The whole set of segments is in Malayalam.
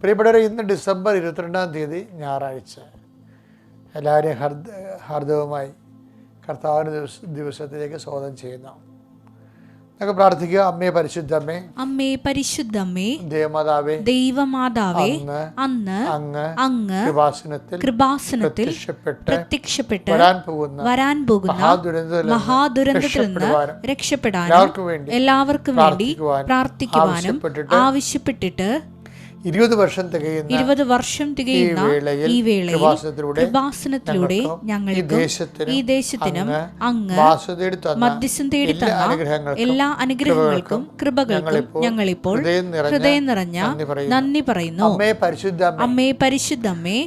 പ്രിയപ്പെട്ടവരെ, ഇന്ന് ഡിസംബർ 22-ാം തീയതി ഞായറാഴ്ച. എല്ലാവരെയും ഹാർദവമായി കർത്താവിൻ്റെ ദിവസത്തിലേക്ക് സ്വാഗതം ചെയ്യുന്നു. നമുക്ക് പ്രാർത്ഥിക്കുക. അമ്മേ പരിശുദ്ധമ്മേ, അമ്മേ പരിശുദ്ധമ്മേ, ദേവമാതാവേ, ദൈവമാതാവേ, അന്ന് അങ്ങ് കൃപാസനത്തിൽ പ്രത്യക്ഷപ്പെട്ട് വരാൻ പോകുന്ന മഹാദുരന്തത്തിൽ നിന്ന് രക്ഷപ്പെടാനും എല്ലാവർക്കും വേണ്ടി പ്രാർത്ഥിക്കുവാനും ആവശ്യപ്പെട്ടിട്ട് 20 വർഷം തികയുന്ന ഈ വേളയിൽ കൃപാസനത്തിലൂടെ ഞങ്ങൾക്ക് ഈ ദേശത്തിനും അങ്ങ് മധ്യസ്ഥം തേടി തന്ന എല്ലാ അനുഗ്രഹങ്ങൾക്കും കൃപകൾക്കും ഞങ്ങളിപ്പോൾ ഹൃദയം നിറഞ്ഞ നന്ദി പറയുന്നു. അമ്മേ പരിശുദ്ധമ്മേ,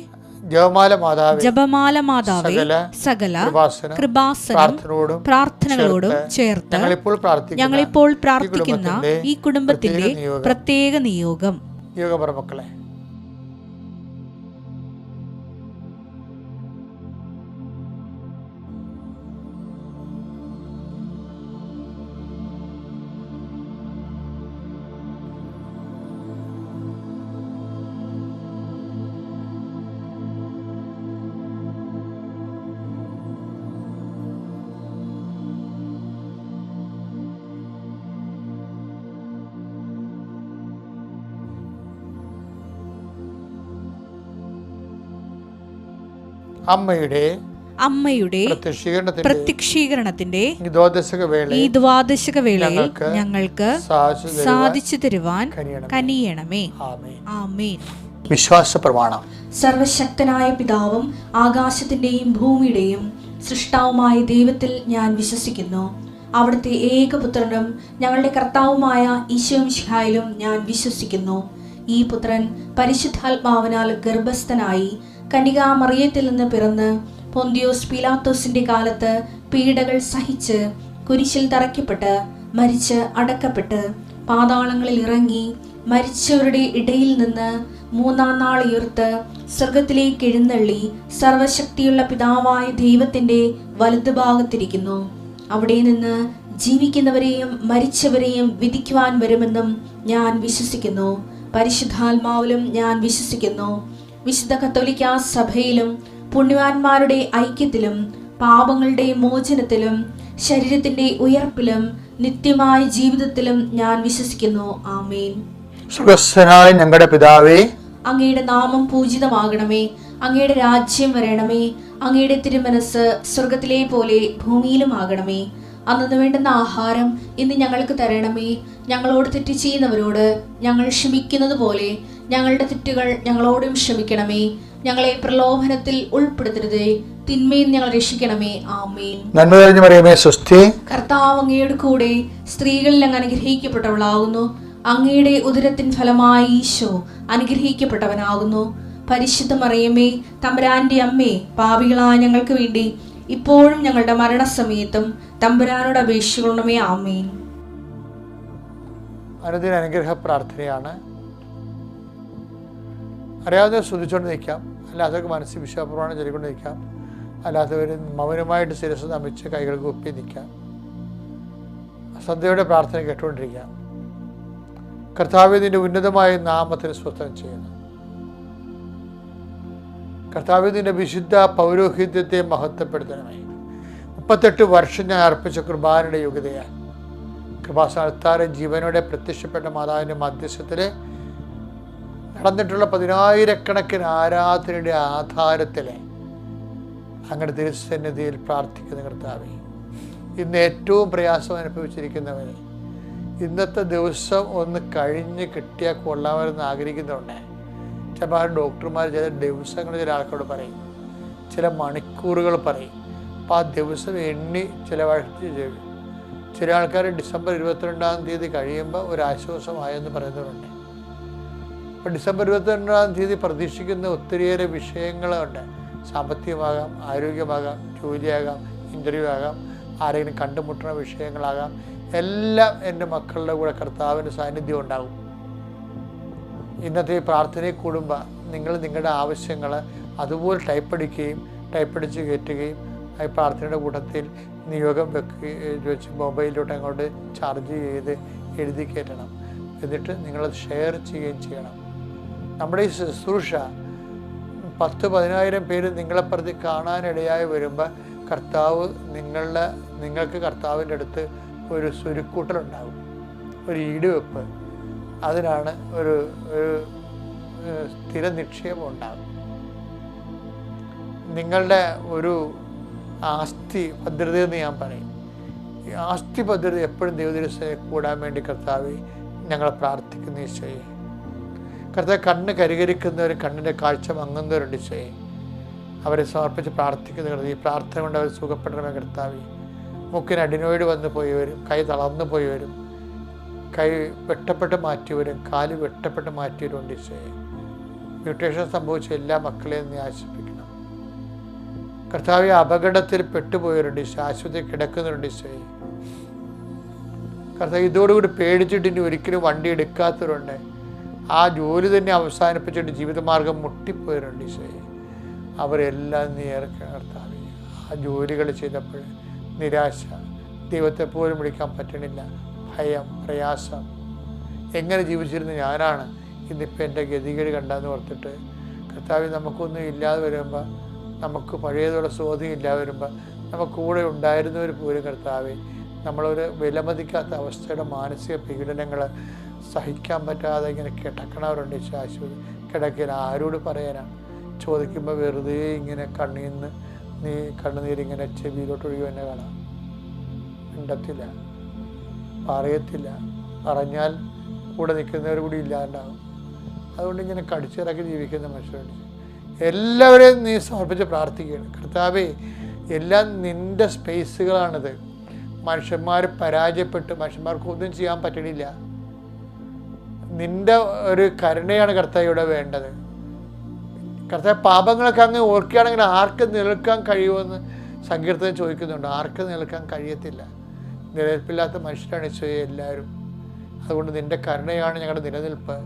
ജപമാല മാതാവേ, സകല കൃപാസനം പ്രാർത്ഥനകളോടും ചേർത്ത് ഞങ്ങളിപ്പോൾ പ്രാർത്ഥിക്കുന്ന ഈ കുടുംബത്തിന്റെ പ്രത്യേക നിയോഗം. മക്കളെ, അമ്മയുടെ പ്രത്യക്ഷീകരണത്തിന്റെ ഈ ദ്വാദശക വേളയിൽ ഞങ്ങൾക്ക് സാധിച്ചു തരുവാൻ കനിയണമേ. ആമേൻ. വിശ്വാസ പ്രമാണം. സർവശക്തനായ പിതാവും ആകാശത്തിന്റെയും ഭൂമിയുടെയും സൃഷ്ടാവുമായ ദൈവത്തിൽ ഞാൻ വിശ്വസിക്കുന്നു. അവിടുത്തെ ഏകപുത്രനും ഞങ്ങളുടെ കർത്താവുമായ ഈശോമിശിഹായിലും ഞാൻ വിശ്വസിക്കുന്നു. ഈ പുത്രൻ പരിശുദ്ധാത്മാവിനാൽ ഗർഭസ്ഥനായി കന്യകാമറിയത്തിൽ നിന്ന് പിറന്ന് പൊന്തിയോസ് പീലാത്തോസിന്റെ കാലത്ത് പീഡകൾ സഹിച്ച് കുരിശിൽ തറയ്ക്കപ്പെട്ട് മരിച്ച് അടക്കപ്പെട്ട് പാതാളങ്ങളിൽ ഇറങ്ങി മരിച്ചവരുടെ ഇടയിൽ നിന്ന് 3-ാം നാൾ ഉയർത്ത് സ്വർഗത്തിലേക്ക് എഴുന്നള്ളി സർവശക്തിയുള്ള പിതാവായ ദൈവത്തിന്റെ വലതുഭാഗത്തിരിക്കുന്നു. അവിടെ നിന്ന് ജീവിക്കുന്നവരെയും മരിച്ചവരെയും വിധിക്കുവാൻ വരുമെന്നും ഞാൻ വിശ്വസിക്കുന്നു. പരിശുദ്ധാത്മാവിലും ഞാൻ വിശ്വസിക്കുന്നു. വിശുദ്ധ കത്തോലിക്കാ സഭയിലും പുണ്യവാന്മാരുടെ ഐക്യത്തിലും പാപങ്ങളുടെ മോചനത്തിലും ശരീരത്തിന്റെ ഉയർപ്പിലും നിത്യമായ ജീവിതത്തിലും ഞാൻ വിശ്വസിക്കുന്നു. ആമേൻ. സ്വർഗ്ഗസ്ഥനായ ഞങ്ങളുടെ പിതാവേ, അങ്ങയുടെ നാമം പൂജിതമാകണമേ. അങ്ങയുടെ രാജ്യം വരണമേ. അങ്ങയുടെ തിരുമനസ് സ്വർഗത്തിലെ പോലെ ഭൂമിയിലും ആകണമേ. അന്നു വേണ്ടുന്ന ആഹാരം ഇന്ന് ഞങ്ങൾക്ക് തരണമേ. ഞങ്ങളോട് തെറ്റ് ചെയ്യുന്നവരോട് ഞങ്ങൾ ക്ഷമിക്കുന്നത് പോലെ ഞങ്ങളുടെ തെറ്റുകൾ ഞങ്ങളോടും ക്ഷമിക്കണമേ. ഞങ്ങളെ പ്രലോഭനത്തിൽ ഉൾപ്പെടുത്തരുതേ, തിന്മയിൽ ഞങ്ങൾ രക്ഷിക്കണമേ. ആമേൻ. നന്മ നിറഞ്ഞ മറിയമേ, സ്വസ്തി. കർത്താവ് അങ്ങയുടെ കൂടെ സ്ത്രീകളിൽ അങ്ങ് അനുഗ്രഹിക്കപ്പെട്ടവളാകുന്നു. അങ്ങയുടെ ഉദരത്തിൻ ഫലമായി ഈശോ അനുഗ്രഹിക്കപ്പെട്ടവനാകുന്നു. പരിശുദ്ധ മറിയമേ, തമ്പുരാന്റെ അമ്മേ, പാപികളായ ഞങ്ങൾക്ക് വേണ്ടി ഇപ്പോഴും ഞങ്ങളുടെ മരണസമയത്തും തമ്പുരാനോട് അപേക്ഷിക്കണമേ. ആമേൻ. അനുദിന അനുഗ്രഹ പ്രാർത്ഥനയാണ്. അറിയാവുന്ന ശ്രദ്ധിച്ചുകൊണ്ട് നിൽക്കാം, അല്ലാത്തവർക്ക് മനസ്സിൽ വിശ്വാസപ്രമാണം ചൊല്ലിക്കൊണ്ട് നിൽക്കാം, അല്ലാത്തവർ മൗനമായിട്ട് ശിരസ് നമിച്ച് കൈകൾക്ക് ഒപ്പി നിൽക്കാം. ശ്രദ്ധയോടെ പ്രാർത്ഥന കേട്ടുകൊണ്ടിരിക്കാം. കർത്താവേ, നിന്റെ ഉന്നതമായ നാമത്തിന് സ്വസ്ഥം ചെയ്യുന്നു. കർത്താവേ, നിന്റെ വിശുദ്ധ പൗരോഹിത്യത്തെ മഹത്വപ്പെടുത്തണമേ. 38 വർഷം ഞാൻ അർപ്പിച്ച കൃപാനയുടെ യോഗ്യതയാൽ കൃപാസ്ഥാനത്താറെ ജീവനോടെ പ്രത്യക്ഷപ്പെട്ട മാതാവിൻ്റെ മധ്യസ്ഥത്തിൽ നടന്നിട്ടുള്ള 10,000-കണക്കിന് ആരാധനയുടെ ആധാരത്തിൽ അങ്ങയുടെ തിരുസന്നിധിയിൽ പ്രാർത്ഥിക്കുന്ന കർത്താവേ, ഇന്ന് ഏറ്റവും പ്രയാസം അനുഭവിച്ചിരിക്കുന്നവരെ ഇന്നത്തെ ദിവസം ഒന്ന് കഴിഞ്ഞ് കിട്ടിയാൽ കൊള്ളാമെന്ന് ആഗ്രഹിക്കുന്നുണ്ട്. ചിലപ്പോൾ ഡോക്ടർമാർ ചില ദിവസങ്ങൾ ചില ആൾക്കാരോട് പറയും, ചില മണിക്കൂറുകൾ പറയും. അപ്പോൾ ആ ദിവസം എണ്ണി ചിലവഴിച്ച് ചെയ്യും. ചില ആൾക്കാർ ഡിസംബർ 22-ാം തീയതി കഴിയുമ്പോൾ ഒരു ആശ്വാസമായെന്ന് പറയുന്നവരുണ്ട്. അപ്പോൾ ഡിസംബർ 22-ാം തീയതി പ്രതീക്ഷിക്കുന്ന ഒത്തിരിയേറെ വിഷയങ്ങളുണ്ട്. സാമ്പത്തികമാകാം, ആരോഗ്യമാകാം, ജോലിയാകാം, ഇൻ്റർവ്യൂ ആകാം, ആരെങ്കിലും കണ്ടുമുട്ടുന്ന വിഷയങ്ങളാകാം. എല്ലാം എൻ്റെ മക്കളുടെ കൂടെ കർത്താവിൻ്റെ സാന്നിധ്യം ഉണ്ടാകും. ഇന്നത്തെ ഈ പ്രാർത്ഥനയിൽ കൂടുമ്പോൾ നിങ്ങൾ നിങ്ങളുടെ ആവശ്യങ്ങൾ അതുപോലെ ടൈപ്പടിച്ച് കയറ്റുകയും ഈ പ്രാർത്ഥനയുടെ കൂട്ടത്തിൽ നിയോഗം വെച്ച് മൊബൈലിലോട്ട് അങ്ങോട്ട് ചാർജ് ചെയ്ത് എഴുതി കയറ്റണം. എന്നിട്ട് നിങ്ങളത് ഷെയർ ചെയ്യുകയും ചെയ്യണം. നമ്മുടെ ഈ ശുശ്രൂഷ 10,000-10,000 പേര് നിങ്ങളെപ്പുറത്ത് കാണാനിടയായി വരുമ്പോൾ കർത്താവ് നിങ്ങൾക്ക് കർത്താവിൻ്റെ അടുത്ത് ഒരു സ്വരുക്കൂട്ടലുണ്ടാകും, ഒരു ഈടുവെപ്പ്. അതിനാണ് ഒരു സ്ഥിര നിക്ഷേപം ഉണ്ടാകും. നിങ്ങളുടെ ഒരു ആസ്തി ഭദ്രത എന്ന് ഞാൻ പറയും. ഈ ആസ്തി ഭദ്രത എപ്പോഴും ദൈവദിവസത്തെ കൂടാൻ വേണ്ടി കർത്താവ് ഞങ്ങളെ പ്രാർത്ഥിക്കുന്ന ഈശോയെ. കർത്താവ് കണ്ണ് കരികരിക്കുന്നവരും കണ്ണിൻ്റെ കാഴ്ച മങ്ങുന്നവരുണ്ട് ഈശോയെ. അവരെ സമർപ്പിച്ച് പ്രാർത്ഥിക്കുന്ന ഈ പ്രാർത്ഥന കൊണ്ട് അവർ സുഖപ്പെടണമേ കർത്താവ്. മൂക്കിന് അഡിനോയിഡ് വന്നു പോയവരും, കൈ തളർന്നു പോയവരും, കൈ വെട്ടപ്പെട്ട് മാറ്റിയവരും, കാല് വെട്ടപ്പെട്ട് മാറ്റിയവരും ഉണ്ട് ഈശോയെ. മ്യൂട്ടേഷൻ സംഭവിച്ച എല്ലാ മക്കളെയും നീ ആശ്വസിപ്പിക്കണം കർത്താവ്. അപകടത്തിൽ പെട്ടുപോയവരുണ്ട് ഈശോ, ആശുപത്രി കിടക്കുന്നവരുണ്ട് ഈശോയെ. കർത്താവ് ഇതോടുകൂടി പേടിച്ചിട്ട് ഇനി ഒരിക്കലും വണ്ടി എടുക്കാത്തവരുണ്ട്. ആ ജോലി തന്നെ അവസാനിപ്പിച്ചിട്ട് ജീവിതമാർഗം മുട്ടിപ്പോയവരുണ്ട് ഈശോയെ. അവരെല്ലാം നീ ഏർക്കണം കർത്താവ്. ആ ജോലികൾ ചെയ്തപ്പോൾ നിരാശ, ദൈവത്തെ പോലും വിളിക്കാൻ പറ്റണില്ല, ഭയം, പ്രയാസം, എങ്ങനെ ജീവിച്ചിരുന്ന ഞാനാണ് ഇന്നിപ്പോൾ എൻ്റെ ഗതികേട് കണ്ടെന്ന് ഓർത്തിട്ട് കർത്താവ് നമുക്കൊന്നും ഇല്ലാതെ വരുമ്പോൾ, നമുക്ക് പഴയതോടെ സ്വാധീനം ഇല്ലാതെ വരുമ്പോൾ, നമുക്ക് കൂടെ ഉണ്ടായിരുന്നവർ പോലും കർത്താവെ നമ്മളൊരു വിലമതിക്കാത്ത അവസ്ഥയുടെ മാനസിക പീഡനങ്ങൾ സഹിക്കാൻ പറ്റാതെ ഇങ്ങനെ കിടക്കണവരുണ്ട്. ശാശ്വത കിടക്കൽ ആരോട് പറയാനാണ്? ചോദിക്കുമ്പോൾ വെറുതെ ഇങ്ങനെ കണ്ണീന്ന് കണ്ണുനീരിങ്ങനെ ചെവിയിലോട്ട് ഒഴുകി തന്നെ കാണാം. മിണ്ടത്തില്ല, പറയത്തില്ല, പറഞ്ഞാൽ കൂടെ നിൽക്കുന്നവർ കൂടി ഇല്ലാണ്ടാകും. അതുകൊണ്ട് ഇങ്ങനെ കടിച്ചിറക്കി ജീവിക്കുന്ന മനുഷ്യരുണ്ട്. എല്ലാവരെയും നീ സമർപ്പിച്ച് പ്രാർത്ഥിക്കുകയാണ് കർത്താവേ. എല്ലാം നിൻ്റെ സ്പേസുകളാണിത്. മനുഷ്യന്മാർ പരാജയപ്പെട്ട് മനുഷ്യന്മാർക്കൊന്നും ചെയ്യാൻ പറ്റണില്ല. നിൻ്റെ ഒരു കരുണയാണ് കർത്താവ് ഇവിടെ വേണ്ടത്. കർത്താവ് പാപങ്ങളൊക്കെ അങ്ങ് ഓർക്കുകയാണെങ്കിൽ ആർക്ക് നിലനിൽക്കാൻ കഴിയുമെന്ന് സങ്കീർത്തനം ചോദിക്കുന്നുണ്ട്. ആർക്ക് നിലനിൽക്കാൻ കഴിയത്തില്ല. നിലനിൽപ്പില്ലാത്ത മനുഷ്യരാണ് ഈശോയെ എല്ലാവരും. അതുകൊണ്ട് നിൻ്റെ കരുണയാണ് ഞങ്ങളുടെ നിലനിൽപ്പ്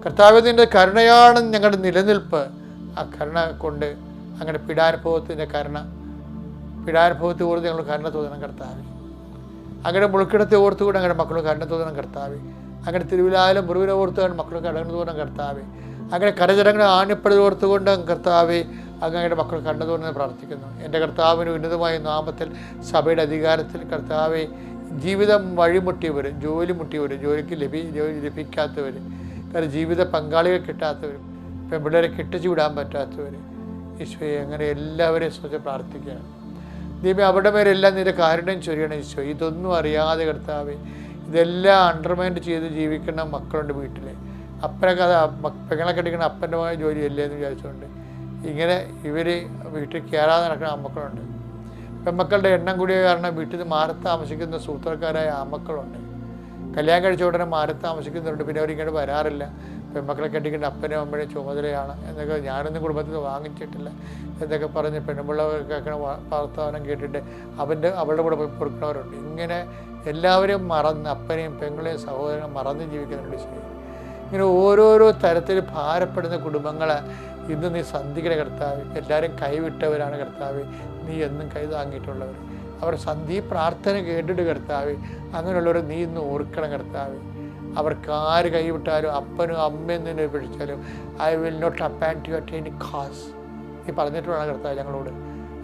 കർത്താവ്. നിൻ്റെ കരുണയാണ് ഞങ്ങളുടെ നിലനിൽപ്പ്. ആ കരുണ കൊണ്ട് അങ്ങനെ പീഡാനുഭവത്തിൻ്റെ പീഡാനുഭവത്തെ ഓർത്ത് ഞങ്ങൾ കരുണ തോന്നണം കർത്താവ്. അങ്ങനെ മുൾക്കിടത്തെ ഓർത്തുകൊണ്ട് അങ്ങനെ മക്കൾ കരുണ തോന്നണം കർത്താവ്. അങ്ങനെ തിരുവിലായാലും മുറിവിനെ ഓർത്തുകൊണ്ട് മക്കൾ കരുണ തോന്നണം കർത്താവ്. അങ്ങനെ കരചരങ്ങളെ ആണിപ്പടി ഓർത്തുകൊണ്ട് കർത്താവ് അങ്ങനെ മക്കൾ കരുണ തോന്നുന്നത് പ്രാർത്ഥിക്കുന്നു. എൻ്റെ കർത്താവിന് ഉന്നതമായ നാമത്തിൽ സഭയുടെ അധികാരത്തിൽ കർത്താവെ ജീവിതം വഴിമുട്ടിയവർ, ജോലി മുട്ടിയവർ, ജോലി ലഭിക്കാത്തവർ, കാരണം ജീവിത പങ്കാളികൾ കിട്ടാത്തവർ, പെൺപിള്ളേരെ കെട്ടിച്ചു വിടാൻ പറ്റാത്തവർ, ഈശോയെ അങ്ങനെ എല്ലാവരെയും സ്വച്ഛ പ്രാർത്ഥിക്കുകയാണ്. ദൈവം അവരുടെ മേലെല്ലാം നിന്റെ കാരുണ്യം ചൊരിയണം ഈശോ. ഇതൊന്നും അറിയാതെ കർത്താവെ ഇതെല്ലാം അണ്ടർമൈൻഡ് ചെയ്ത് ജീവിക്കുന്ന മക്കളുണ്ട് വീട്ടിൽ. അപ്പനൊക്കെ അത് പെങ്ങളെ കെട്ടിക്കുന്ന അപ്പൻ്റെ മകൻ ജോലിയല്ലേ എന്ന് വിചാരിച്ചുകൊണ്ട് ഇങ്ങനെ ഇവർ വീട്ടിൽ കയറാതെ നടക്കുന്ന അമ്മക്കളുണ്ട്. പെൺമക്കളുടെ എണ്ണം കൂടിയ കാരണം വീട്ടിൽ നിന്ന് മാറി താമസിക്കുന്ന സൂത്രക്കാരായ ആമക്കളുണ്ട്. കല്യാണം കഴിച്ച ഉടനെ മാറി താമസിക്കുന്നുണ്ട്. പിന്നെ അവരിങ്ങോട്ട് വരാറില്ല. പെൺമക്കളെ കെട്ടിക്കുന്ന അപ്പനും അമ്മയും ചുമതലയാണ് എന്നൊക്കെ ഞാനൊന്നും കുടുംബത്തിൽ വാങ്ങിച്ചിട്ടില്ല എന്നൊക്കെ പറഞ്ഞ് പെണ്ണുപിള്ളവർക്കൊക്കെ വാർത്താവനം കേട്ടിട്ട് അവളുടെ കൂടെ പോയി പൊറുക്കുന്നവരുണ്ട്. ഇങ്ങനെ എല്ലാവരെയും മറന്ന് അപ്പനെയും പെങ്ങളെയും സഹോദരനെയും മറന്ന് ജീവിക്കുന്നുണ്ട്. ശരി, ഇങ്ങനെ ഓരോരോ തരത്തിൽ ഭാരപ്പെടുന്ന കുടുംബങ്ങളെ ഇന്ന് നീ സന്ധിക്കണ കർത്താവ്. എല്ലാവരും കൈവിട്ടവരാണ് കർത്താവ്. നീ എന്നും കൈ താങ്ങിയിട്ടുള്ളവർ. അവർ സന്ധി പ്രാർത്ഥന കേട്ടിട്ട് കർത്താവ് അങ്ങനെയുള്ളവർ നീ ഇന്ന് ഓർക്കണം കർത്താവ്. അവർക്ക് ആര് കൈവിട്ടാലും അപ്പനും അമ്മയും നിന്നെ പിടിച്ചാലും I will not abandon you at any cost നീ പറഞ്ഞിട്ടുള്ള കർത്താവ് ഞങ്ങളോട്.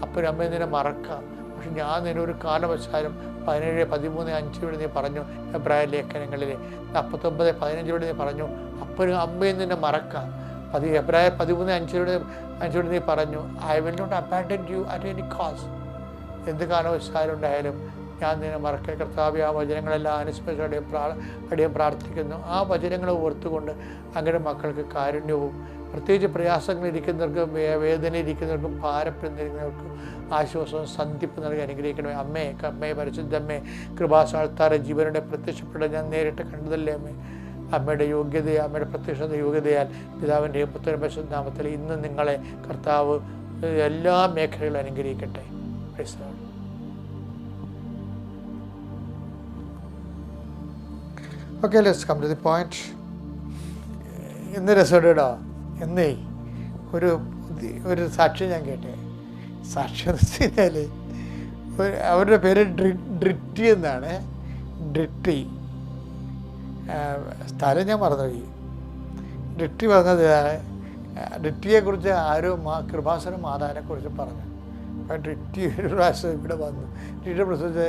അപ്പനും അമ്മയും നിന്നെ മറക്കാം, പക്ഷെ ഞാൻ നിന്നെ ഒരു കാലവശാലും 17:13-5 നീ പറഞ്ഞു. എബ്രായ ലേഖനങ്ങളിലെ 49:15 നീ പറഞ്ഞു അപ്പനും അമ്മയും നിന്നെ മറക്കാം. എബ്രായ 13:5 നീ പറഞ്ഞു I will not abandon you at any cost. എന്ത് കാലവശാലും ഉണ്ടായാലും ഞാൻ നിന്നെ മറക്കൽ കർത്താവ്. ആ വചനങ്ങളെല്ലാം അനുസ്മരിച്ചടിയും പ്രാർത്ഥിക്കുന്നു. ആ വചനങ്ങളെ ഓർത്തുകൊണ്ട് അങ്ങനെ മക്കൾക്ക് കാരുണ്യവും പ്രത്യേകിച്ച് പ്രയാസങ്ങളിരിക്കുന്നവർക്കും വേദനയിരിക്കുന്നവർക്കും ഭാരപ്പെടുന്നിരിക്കുന്നവർക്കും ആശ്വാസവും സന്ധിപ്പ് നൽകി അനുഗ്രഹിക്കണമേ. അമ്മയെ പരിശുദ്ധമ്മേ കൃപാസാൽത്താരെ ജീവനുടെ പ്രത്യക്ഷപ്പെടാൻ ഞാൻ നേരിട്ട് കണ്ടതല്ലേ അമ്മേ. അമ്മയുടെ യോഗ്യതയാൽ അമ്മയുടെ പ്രത്യക്ഷത യോഗ്യതയാൽ പിതാവിൻ്റെയും പുത്രനും പരിശുദ്ധ നാമത്തിൽ ഇന്ന് നിങ്ങളെ കർത്താവ് എല്ലാ മേഖലകളും അനുഗ്രഹിക്കട്ടെ. Okay, let's come to the point. ഇന്ന് രസോടോ എന്നേ ഒരു സാക്ഷ്യം ഞാൻ കേട്ടെ. സാക്ഷ്യം എന്ന് വെച്ച് കഴിഞ്ഞാൽ അവരുടെ പേര് ഡ്രിറ്റി എന്നാണ്. ഡ്രിറ്റി സ്ഥലം ഞാൻ മറന്നുപോയി. ഡിറ്റി പറഞ്ഞത് ഡിറ്റിയെക്കുറിച്ച് ആരോ കൃപാസന മാതാവിനെക്കുറിച്ച് പറഞ്ഞു. അപ്പം ഡിറ്റി ഒരു പ്രാവശ്യം ഇവിടെ വന്നു. ഡിറ്റിയുടെ പ്രസവിച്ച്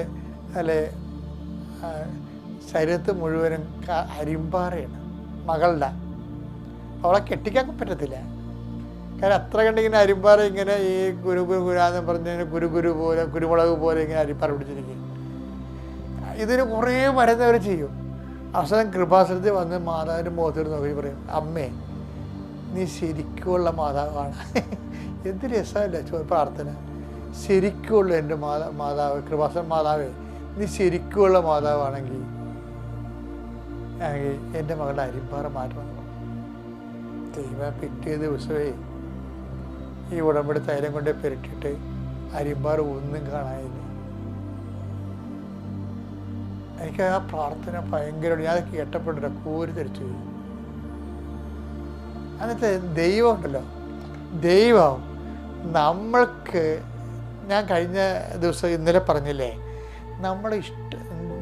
അല്ലെ ശരീരത്ത് മുഴുവനും അരിമ്പാറയാണ് മകളുടെ. അവളെ കെട്ടിക്കാൻ പറ്റത്തില്ല, കാരണം അത്ര കണ്ടിങ്ങനെ അരിമ്പാറ ഇങ്ങനെ ഈ ഗുരുഗുരാന്ന് പറഞ്ഞ ഗുരു പോലെ കുരുമുളക് പോലെ ഇങ്ങനെ അരിമ്പാറ പിടിച്ചിരിക്കും. ഇതിന് കുറേ മരുന്നവർ ചെയ്യും. അവസാനം കൃപാസനത്തിൽ വന്ന് മാതാവിൻ്റെ മുഖത്തോട് നോക്കി പറയും, അമ്മേ നീ ശരിക്കുമുള്ള മാതാവാണ്. എന്ത് രസമല്ല പ്രാർത്ഥന. ശരിക്കുമുള്ള എൻ്റെ മാതാവ് കൃപാസന മാതാവേ, നീ ശരിക്കുമുള്ള മാതാവാണെങ്കിൽ എൻ്റെ മകളുടെ അരിമ്പാറ മാറ്റണം. ദൈവം പിറ്റേ ദിവസമേ ഈ ഉടമ്പടി തൈലം കൊണ്ട് പെരട്ടിയിട്ട് അരിമ്പാറ ഒന്നും കാണാനില്ല. എനിക്ക് ആ പ്രാർത്ഥന ഭയങ്കര, ഞാൻ കേട്ടപ്പെട്ടില്ല, കോരി തിരിച്ചു പോയി. അങ്ങനത്തെ ദൈവം ഉണ്ടല്ലോ, ദൈവം നമ്മൾക്ക്, ഞാൻ കഴിഞ്ഞ ദിവസം ഇന്നലെ പറഞ്ഞില്ലേ,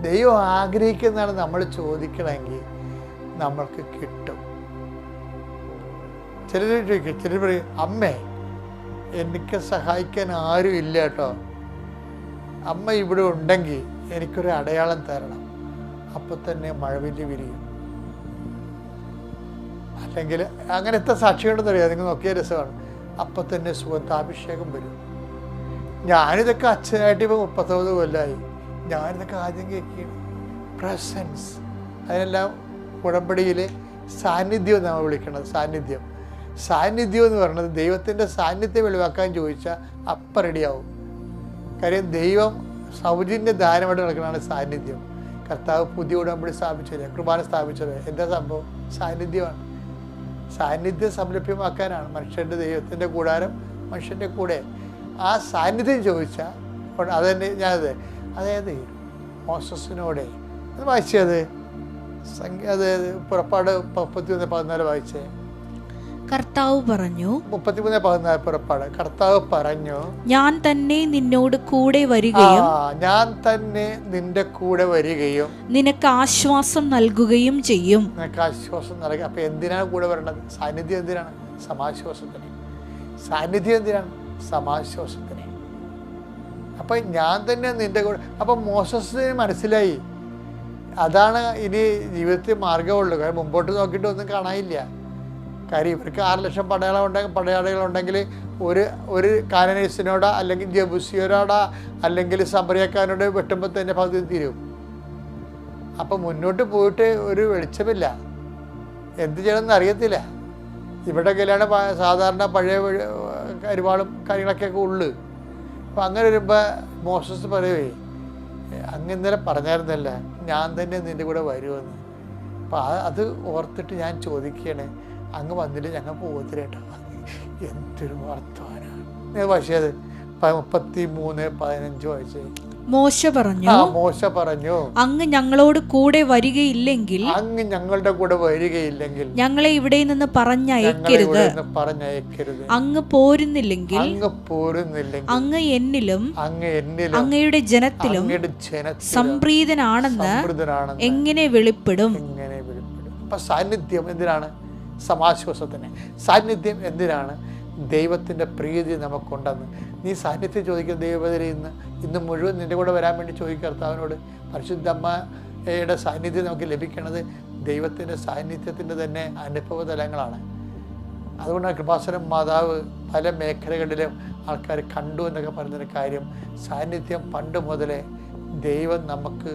ദൈവം ആഗ്രഹിക്കുന്നതാണ് നമ്മൾ ചോദിക്കണമെങ്കിൽ നമ്മൾക്ക് കിട്ടും. ചിലർ ചോദിക്കും, ചിലർ പറയും, അമ്മേ എനിക്ക് സഹായിക്കാൻ ആരും ഇല്ല കേട്ടോ, അമ്മ ഇവിടെ ഉണ്ടെങ്കിൽ എനിക്കൊരു അടയാളം തരണം, അപ്പം തന്നെ മഴവില്ല് വിരിയും. അല്ലെങ്കിൽ അങ്ങനത്തെ സാക്ഷികളുണ്ടെന്ന് അറിയാം, നിങ്ങൾ നോക്കിയ രസമാണ്. അപ്പം തന്നെ സുഗന്ധാഭിഷേകം വരും. ഞാനിതൊക്കെ അച്ഛനായിട്ട് ഇപ്പോൾ 39 കൊല്ലമായി. ഞാനിതൊക്കെ ആദ്യം കേൾക്കുകയാണ്. പ്രസൻസ്, അതിനെല്ലാം ഉടമ്പടിയിൽ സാന്നിധ്യം നമ്മൾ വിളിക്കണത്. സാന്നിധ്യം എന്ന് പറയുന്നത് ദൈവത്തിൻ്റെ സാന്നിധ്യം വെളിവാക്കാൻ ചോദിച്ചാൽ അപ്പം റെഡിയാവും. കാര്യം ദൈവം സൗജന്യ ദാനമായിട്ട് നടക്കുന്നതാണ് സാന്നിധ്യം. കർത്താവ് പുതിയ ഉടമ്പടി സ്ഥാപിച്ചത്, കുർബാന സ്ഥാപിച്ചത് എന്താ സംഭവം? സാന്നിധ്യമാണ്. സാന്നിധ്യം സംലഭ്യമാക്കാനാണ്. മനുഷ്യൻ്റെ ദൈവത്തിൻ്റെ കൂടാരം മനുഷ്യൻ്റെ കൂടെ. ആ സാന്നിധ്യം ചോദിച്ചാൽ അതന്നെ ഞാനത്, അതായത് മോസസിനോടെ അത് വായിച്ചത് അതായത് പുറപ്പാട് 31:14 വായിച്ചേ. കർത്താവ് പറഞ്ഞു, 33:14 പുറപ്പാട്. കർത്താവ് പറഞ്ഞു, ഞാൻ തന്നെ നിന്നോട് കൂടെ വരികയും ഞാൻ തന്നെ നിന്റെ കൂടെ വരികയും നിനക്ക് ആശ്വാസം നൽകുകയും ചെയ്യും. നിനക്ക് ആശ്വാസം നൽകുക. അപ്പൊ എന്തിനാണ് കൂടെ വരേണ്ടത്? സാന്നിധ്യം എന്തിനാണ്? സമാശ്വാസത്തിന്. സാന്നിധ്യം എന്തിനാണ്? സമാശ്വാസത്തിന്. അപ്പൊ ഞാൻ തന്നെ നിന്റെ കൂടെ. അപ്പൊ മോസസിന് മനസ്സിലായി അതാണ് ഇനി ജീവിതത്തിൽ മാർഗമുള്ളൂ. കാരണം മുമ്പോട്ട് നോക്കിയിട്ട് ഒന്നും കാണാനില്ല. കാര്യം ഇവർക്ക് 6 ലക്ഷം പടയാളികളുണ്ടെങ്കിൽ ഒരു കാനനീസിനോടാ അല്ലെങ്കിൽ ജബുസിയരോടാ അല്ലെങ്കിൽ സമറിയക്കാരനോട് വെട്ടുമ്പോൾ തന്നെ പകുതി തീരും. അപ്പം മുന്നോട്ട് പോയിട്ട് ഒരു വെളിച്ചമില്ല, എന്ത് ചെയ്യണമെന്ന് അറിയത്തില്ല. ഇവിടെ കല്യാണം സാധാരണ പഴയ ഒരുപാടും കാര്യങ്ങളൊക്കെ ഉള്ളു. അപ്പം അങ്ങനെ വരുമ്പോൾ മോസസ് പറയുവേ, അങ്ങ് ഇന്നലെ പറഞ്ഞായിരുന്നല്ല ഞാൻ തന്നെ നിൻ്റെ കൂടെ വരുമെന്ന്. അപ്പം അത് ഓർത്തിട്ട് ഞാൻ ചോദിക്കുകയാണ്, അങ്ങ് വന്നിട്ട് ഞങ്ങൾ പോകത്തില്ല കേട്ടോ. എന്തൊരു വർത്തമാനമാണ്. പക്ഷേ അത് 33:15 വായിച്ചേ. മോശ പറഞ്ഞു, അങ്ങ് ഞങ്ങളോട് കൂടെ വരികയില്ലെങ്കിൽ, ഞങ്ങളുടെ കൂടെ വരികയില്ലെങ്കിൽ ഞങ്ങളെ ഇവിടെ നിന്ന് പറഞ്ഞയക്കരുത്. അങ്ങ് പോരുന്നില്ലെങ്കിൽ അങ്ങ് എന്നിലും അങ്ങയുടെ ജനത്തിലും സംപ്രീതനാണെന്ന് എങ്ങനെ വെളിപ്പെടും? അപ്പൊ സാന്നിധ്യം എന്തിനാണ്? സമാശ്വാസത്തിന്. സാന്നിധ്യം എന്തിനാണ്? ദൈവത്തിൻ്റെ പ്രീതി നമുക്കുണ്ടെന്ന്. നീ സാന്നിധ്യം ചോദിക്കുന്ന ദൈവപതിരെ ഇന്ന് മുഴുവൻ നിൻ്റെ കൂടെ വരാൻ വേണ്ടി ചോദിക്കുക കർത്താവിനോട്. പരിശുദ്ധ അമ്മയുടെ സാന്നിധ്യം നമുക്ക് ലഭിക്കുന്നത് ദൈവത്തിൻ്റെ സാന്നിധ്യത്തിൻ്റെ തന്നെ അനുഭവ തലങ്ങളാണ്. അതുകൊണ്ടാണ് കൃപാസനം മാതാവ് പല മേഖലകളിലും ആൾക്കാർ കണ്ടു എന്നൊക്കെ പറയുന്നൊരു കാര്യം. സാന്നിധ്യം പണ്ട് മുതലേ ദൈവം നമുക്ക്